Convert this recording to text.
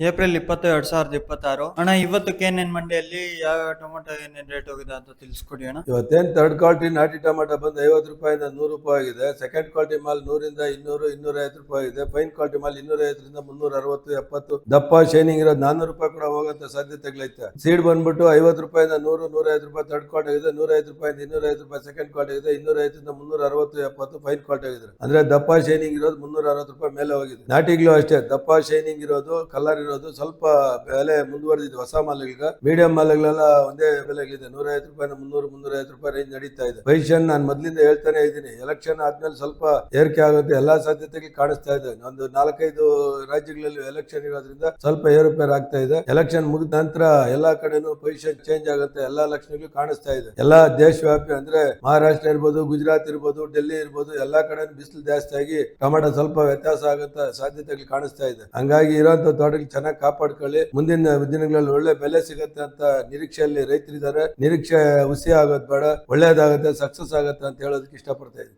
April 20, 2026 ಅಣ್ಣ. ಇವತ್ತು KNN ಮಂಡಿಯಲ್ಲಿ ಯಾವ ಟೊಮೊಟೊ ಏನೇನ್ ರೇಟ್ ಹೋಗಿದೆ ಅಂತ ತಿಳಿಸ್ಕೊಡಿ ಅಣ್ಣ. ಇವತ್ತೇನ್ ಥರ್ಡ್ ಕ್ವಾಲಿಟಿ ನಾಟಿ ಟೊಮಾಟೊ ಬಂದು 50 ರೂಪಾಯಿಂದ 100 ರೂಪಾಯಿ ಆಗಿದೆ. ಸೆಕೆಂಡ್ ಕ್ವಾಲಿಟಿ ಮಾಲ್ 100ರಿಂದ 200, 250 ರೂಪಾಯಿ ಆಗಿದೆ. ಫೈನ್ ಕ್ವಾಲಿಟಿ ಮಾಲ್ 250ರಿಂದ 360, 70. ದಪ್ಪ ಶೈನಿಂಗ್ ಇರೋದು 400 ರೂಪಾಯಿ ಕೂಡ ಹೋಗಂತ ಸಾಧ್ಯತೆಗಳೈತೆ. ಸೀಡ್ ಬಂದ್ಬಿಟ್ಟು 50 ರೂಪಾಯಿಂದ 100, 150 ರೂಪಾಯಿ ಥರ್ಡ್ ಕ್ವಾಲಿಟಿ ಆಗಿದೆ. 105 ರೂಪಾಯಿಂದ 205 ರೂಪಾಯಿ ಸೆಕೆಂಡ್ ಕ್ವಾಲಿಟಿ ಆಗಿದೆ. 205ರಿಂದ 360, 70 ಫೈನ್ ಕ್ವಾಲಿಟಿ ಆಗಿದೆ. ಅಂದ್ರೆ ದಪ್ಪ ಶೈನಿಂಗ್ ಇರೋದು 360 ರೂಪಾಯಿ ಮೇಲೆ ಹೋಗಿದೆ. ನಾಟಿಗಳು ಅಷ್ಟೇ ದಪ್ಪ ಶೈನಿಂಗ್ ಇರೋದು, ಕಲರ್ ಇರೋದು ಸ್ವಲ್ಪ ಬೆಲೆ ಮುಂದುವರೆದಿದೆ. ಹೊಸ ಮಾಲ್ಗಳಿಗೆ, ಮೀಡಿಯಂ ಮಾಲ್ಗಳೆಲ್ಲ ಒಂದೇ ಬೆಲೆಗಳಿದೆ. 150 ರೂಪಾಯಿ 300, 350 ರೂಪಾಯಿ ರೇಂಜ್ ನಡೀತಾ ಇದೆ. ಪೊಸಿಷನ್ ನಾನು ಮೊದಲಿಂದ ಹೇಳ್ತಾನೆ ಇದ್ದೀನಿ, ಎಲೆಕ್ಷನ್ ಆದ್ಮೇಲೆ ಸ್ವಲ್ಪ ಏರಿಕೆ ಆಗುತ್ತೆ ಎಲ್ಲಾ ಸಾಧ್ಯತೆಗಳು ಕಾಣಿಸ್ತಾ ಇದೆ. ಒಂದು 4-5 ರಾಜ್ಯಗಳಲ್ಲಿ ಎಲೆಕ್ಷನ್ ಇರೋದ್ರಿಂದ ಸ್ವಲ್ಪ ಏರುಪೇರು ಆಗ್ತಾ ಇದೆ. ಎಲೆಕ್ಷನ್ ಮುಗಿದ ನಂತರ ಎಲ್ಲಾ ಕಡೆನೂ ಪೊಸಿಷನ್ ಚೇಂಜ್ ಆಗುತ್ತೆ. ಎಲ್ಲಾ ಲಕ್ಷಣಗಳು ಕಾಣಿಸ್ತಾ ಇದೆ. ಎಲ್ಲಾ ದೇಶವ್ಯಾಪಿ ಅಂದ್ರೆ ಮಹಾರಾಷ್ಟ್ರ ಇರ್ಬೋದು, ಗುಜರಾತ್ ಇರ್ಬೋದು, ಡೆಲ್ಲಿ ಇರ್ಬೋದು, ಎಲ್ಲಾ ಕಡೆ ಬಿಸಿಲು ಜಾಸ್ತಿ ಆಗಿ ಟೊಮೆಟೊ ಸ್ವಲ್ಪ ವ್ಯತ್ಯಾಸ ಆಗಂತ ಸಾಧ್ಯತೆಗಳು ಕಾಣಿಸ್ತಾ ಇದೆ. ಹಂಗಾಗಿ ಇರೋಂತ ತೋಟಗಳು ಚೆನ್ನಾಗಿ ಕಾಪಾಡ್ಕೊಳ್ಳಿ. ಮುಂದಿನ ದಿನಗಳಲ್ಲಿ ಒಳ್ಳೆ ಬೆಲೆ ಸಿಗತ್ತೆ ಅಂತ ನಿರೀಕ್ಷೆಯಲ್ಲಿ ರೈತರಿದ್ದಾರೆ. ನಿರೀಕ್ಷೆ ಹುಸಿ ಆಗೋದ್ ಬೇಡ, ಒಳ್ಳೇದಾಗತ್ತೆ, ಸಕ್ಸಸ್ ಆಗತ್ತೆ ಅಂತ ಹೇಳೋದಕ್ಕೆ ಇಷ್ಟಪಡ್ತಾ ಇದ್ದೀನಿ.